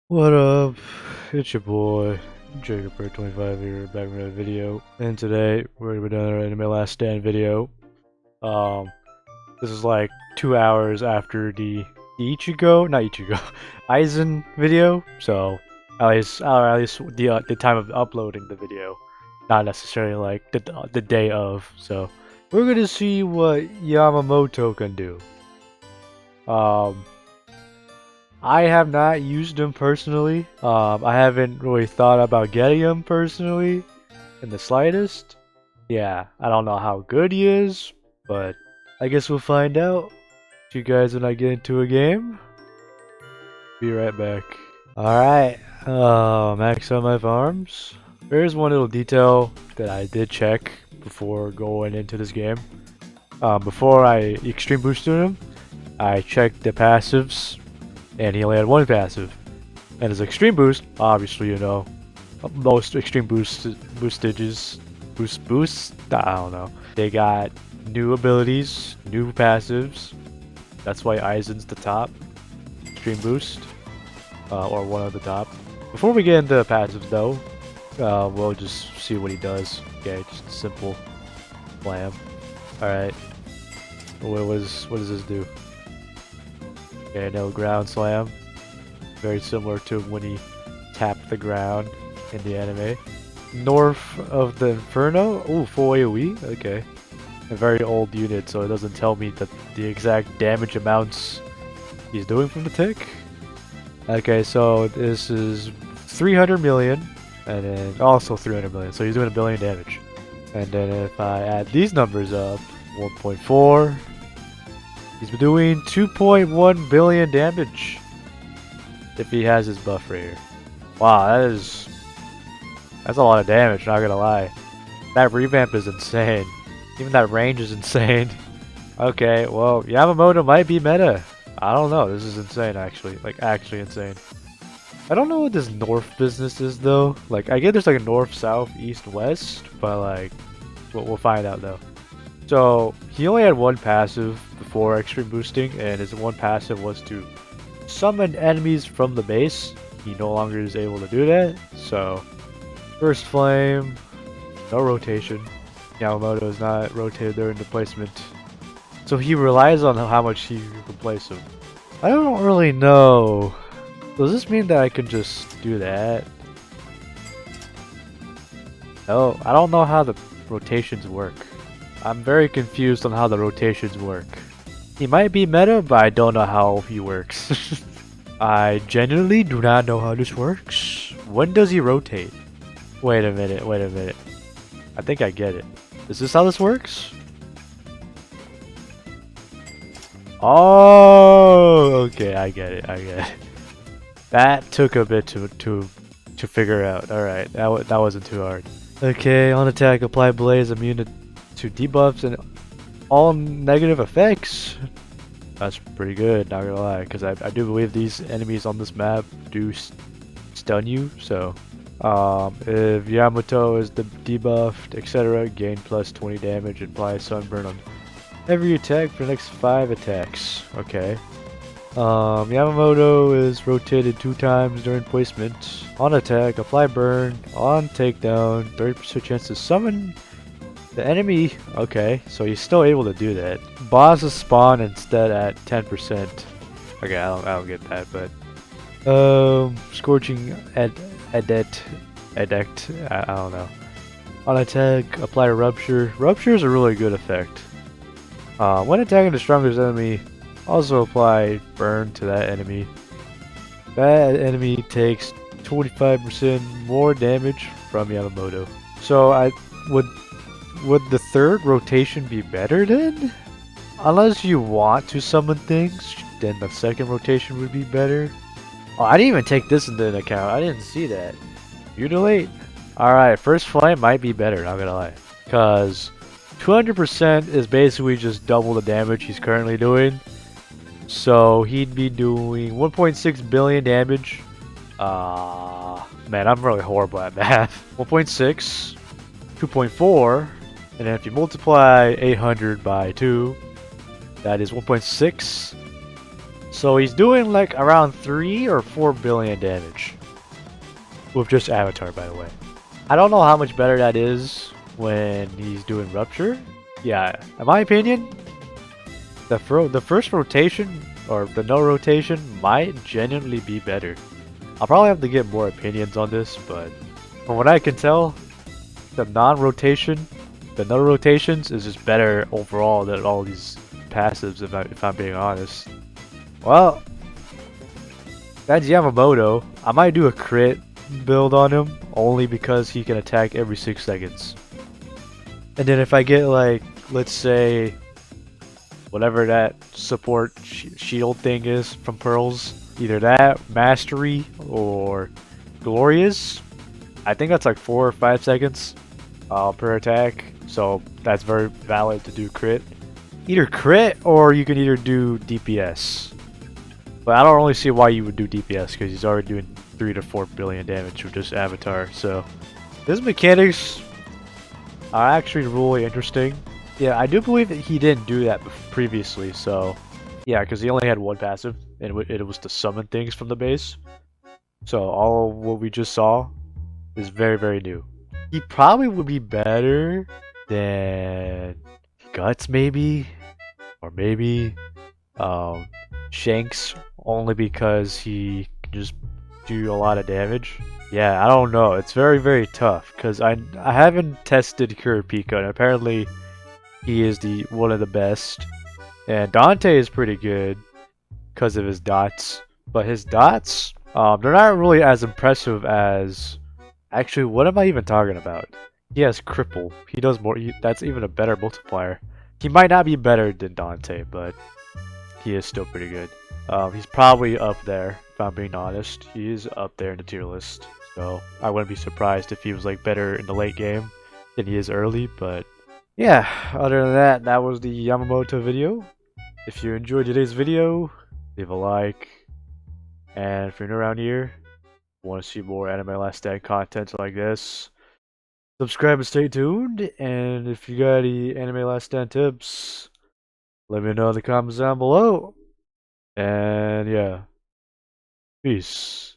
What up? It's your boy, Jacob25 here, back with another video. And today, we're gonna be doing an Anime Last Stand video. Um, this is like 2 hours after not Ichigo, Aizen video. So, at least the time of uploading the video, not necessarily like the day of. So, we're gonna see what Yamamoto can do. Um, I have not used him personally. I haven't really thought about getting him personally in the slightest. Yeah, I don't know how good he is, but I guess we'll find out. See you guys when I get into a game. Be right back. Alright, max out my farms. There's one little detail that I did check before going into this game. Before I extreme boosted him, I checked the passives and he only had one passive. And his extreme boost, obviously, you know, most extreme boostages, I don't know. They got new abilities, new passives. That's why Aizen's the top extreme boost, or one of the top. Before we get into passives, though, we'll just see what he does. Okay, just simple slam. All right. What does this do? Okay, no ground slam. Very similar to when he tapped the ground in the anime. North of the Inferno? Ooh, full AoE? Okay. A very old unit, so it doesn't tell me that the exact damage amounts he's doing from the tick. Okay, so this is 300 million, and then also 300 million, so he's doing 1 billion damage. And then if I add these numbers up, 1.4, he's been doing 2.1 billion damage if he has his buff right here. Wow, that's a lot of damage, not gonna lie. That revamp is insane. Even that range is insane. Okay, well, Yamamoto might be meta. I don't know, this is insane actually. Like, actually insane. I don't know what this north business is though. Like, I get there's like a north, south, east, west, but like, we'll find out though. So, he only had one passive before extreme boosting, and his one passive was to summon enemies from the base. He no longer is able to do that, so first flame, no rotation. Yamamoto is not rotated during the placement, so he relies on how much he can place him. I don't really know. Does this mean that I can just do that? No, I don't know how the rotations work. I'm very confused on how the rotations work. He might be meta, but I don't know how he works. I genuinely do not know how this works. When does he rotate? Wait a minute. I think I get it. Is this how this works? Oh, okay, I get it. That took a bit to figure out. All right, that wasn't too hard. Okay, on attack, apply blaze, immune to debuffs and all negative effects. That's pretty good, not gonna lie, because I do believe these enemies on this map do stun you. So, if Yamamoto is the debuffed, etc., gain plus 20 damage and apply sunburn on every attack for the next 5 attacks. Okay. Yamamoto is rotated 2 times during placement. On attack, apply burn. On takedown, 30% chance to summon the enemy. Okay, so he's still able to do that. Bosses spawn instead at 10%. Okay, I don't get that, but scorching adept. I don't know. On attack, apply rupture. Rupture is a really good effect. When attacking the strongest enemy, also apply burn to that enemy. That enemy takes 25% more damage from Yamamoto. So I would the third rotation be better then? Unless you want to summon things, then the second rotation would be better. Oh, I didn't even take this into account. I didn't see that. Mutilate? Alright, first flame might be better, not gonna lie. Because 200% is basically just double the damage he's currently doing. So he'd be doing 1.6 billion damage. Man, I'm really horrible at math. 1.6, 2.4, and then if you multiply 800 by 2, that is 1.6. So he's doing like around 3 or 4 billion damage. With just Avatar, by the way. I don't know how much better that is when he's doing Rupture. Yeah, in my opinion, the first rotation, or the no rotation, might genuinely be better. I'll probably have to get more opinions on this, but from what I can tell, the non-rotation, the no rotations is just better overall than all these passives, if I'm being honest. Well, that's Yamamoto. I might do a crit build on him, only because he can attack every 6 seconds. And then if I get like, let's say, whatever that support shield thing is from Pearls, either that, Mastery, or Glorious, I think that's like 4 or 5 seconds per attack, so that's very valid to do crit. Either crit, or you can either do DPS. But I don't really see why you would do DPS, because he's already doing 3 to 4 billion damage with just Avatar, so his mechanics are actually really interesting. Yeah, I do believe that he didn't do that previously, so yeah, because he only had one passive, and it was to summon things from the base. So all of what we just saw is very, very new. He probably would be better than Guts, maybe, or maybe Shanks, only because he can just do a lot of damage. Yeah, I don't know. It's very, very tough because I haven't tested Kurapika, and apparently he is one of the best. And Dante is pretty good because of his dots, but his dots, they're not really as impressive as. Actually, what am I even talking about? He has Cripple. He does more. That's even a better multiplier. He might not be better than Dante, but he is still pretty good. He's probably up there, if I'm being honest. He is up there in the tier list. So I wouldn't be surprised if he was like better in the late game than he is early, but yeah, other than that, that was the Yamamoto video. If you enjoyed today's video, leave a like. And if you're new around here, want to see more Anime Last Stand content like this, subscribe and stay tuned. And if you got any Anime Last Stand tips, let me know in the comments down below. And yeah, peace.